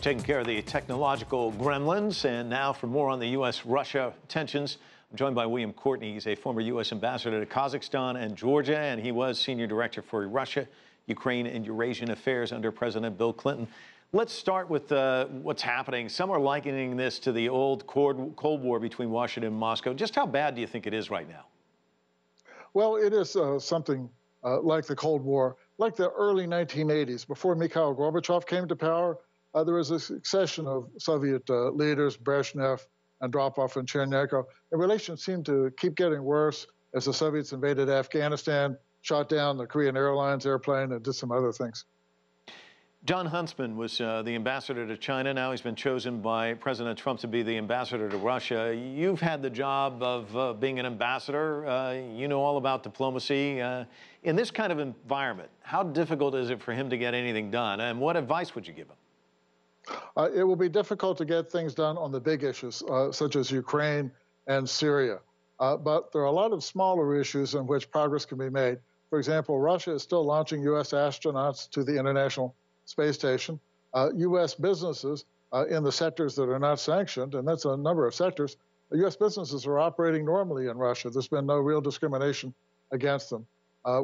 Taking care of the technological gremlins. And now for more on the U.S.-Russia tensions, I'm joined by William Courtney. He's a former U.S. ambassador to Kazakhstan and Georgia, and he was senior director for Russia, Ukraine, and Eurasian affairs under President Bill Clinton. Let's start with what's happening. Some are likening this to the old Cold War between Washington and Moscow. Just how bad do you think it is right now? Well, it is something like the Cold War, like the early 1980s. Before Mikhail Gorbachev came to power, there was a succession of Soviet leaders, Brezhnev, Andropov, and Chernenko. And relations seemed to keep getting worse as the Soviets invaded Afghanistan, shot down the Korean Airlines airplane, and did some other things. John Huntsman was the ambassador to China. Now he's been chosen by President Trump to be the ambassador to Russia. You've had the job of being an ambassador. You know all about diplomacy. In this kind of environment, how difficult is it for him to get anything done? And what advice would you give him? It will be difficult to get things done on the big issues, such as Ukraine and Syria. But there are a lot of smaller issues in which progress can be made. For example, Russia is still launching U.S. astronauts to the International Space Station. U.S. businesses in the sectors that are not sanctioned, and that's a number of sectors, U.S. businesses are operating normally in Russia. There's been no real discrimination against them.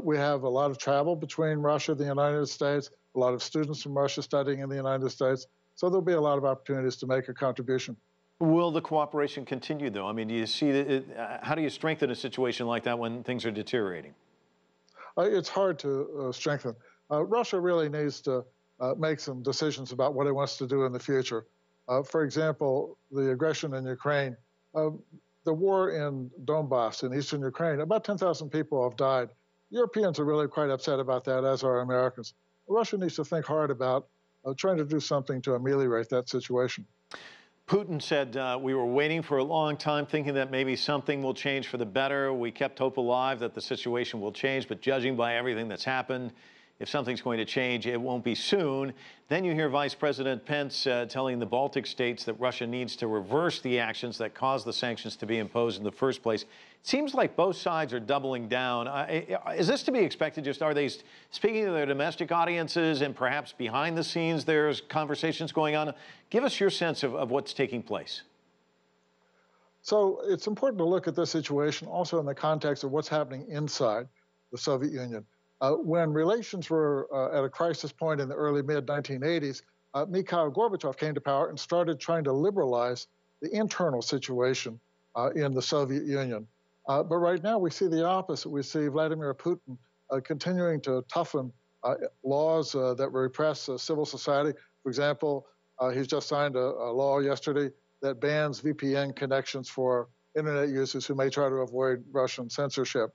We have a lot of travel between Russia and the United States, a lot of students from Russia studying in the United States. So there'll be a lot of opportunities to make a contribution. Will the cooperation continue, though? I mean, do you see that? How do you strengthen a situation like that when things are deteriorating? It's hard to strengthen. Russia really needs to make some decisions about what it wants to do in the future. For example, the aggression in Ukraine, the war in Donbass in eastern Ukraine, about 10,000 people have died. Europeans are really quite upset about that, as are Americans. Russia needs to think hard about trying to do something to ameliorate that situation. Putin said we were waiting for a long time, thinking that maybe something will change for the better. We kept hope alive that the situation will change, but judging by everything that's happened, if something's going to change, it won't be soon. Then you hear Vice President Pence telling the Baltic states that Russia needs to reverse the actions that caused the sanctions to be imposed in the first place. It seems like both sides are doubling down. Is this to be expected? Just are they speaking to their domestic audiences and perhaps behind the scenes there's conversations going on? Give us your sense of what's taking place. So it's important to look at this situation also in the context of what's happening inside the Soviet Union. When relations were at a crisis point in the early mid-1980s, Mikhail Gorbachev came to power and started trying to liberalize the internal situation in the Soviet Union. But right now we see the opposite. We see Vladimir Putin continuing to toughen laws that repress civil society. For example, he's just signed a law yesterday that bans VPN connections for internet users who may try to avoid Russian censorship.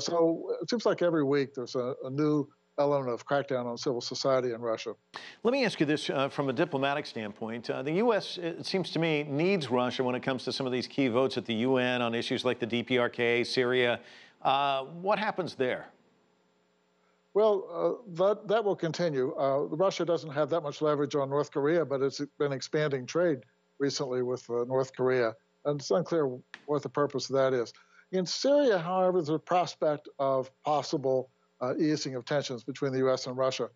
So it seems like every week there's a new element of crackdown on civil society in Russia. Let me ask you this from a diplomatic standpoint. The U.S., it seems to me, needs Russia when it comes to some of these key votes at the UN on issues like the DPRK, Syria. What happens there? Well, that will continue. Russia doesn't have that much leverage on North Korea, but it's been expanding trade recently with North Korea. And it's unclear what the purpose of that is. In Syria, however, there's a prospect of possible easing of tensions between the U.S. and Russia.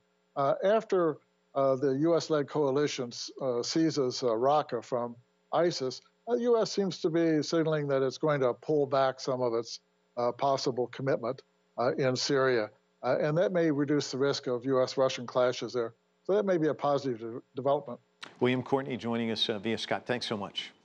After the U.S.-led coalition seizes Raqqa from ISIS, the U.S. seems to be signaling that it's going to pull back some of its possible commitment in Syria. And that may reduce the risk of U.S.-Russian clashes there. So that may be a positive development. William Courtney joining us via Skype. Thanks so much.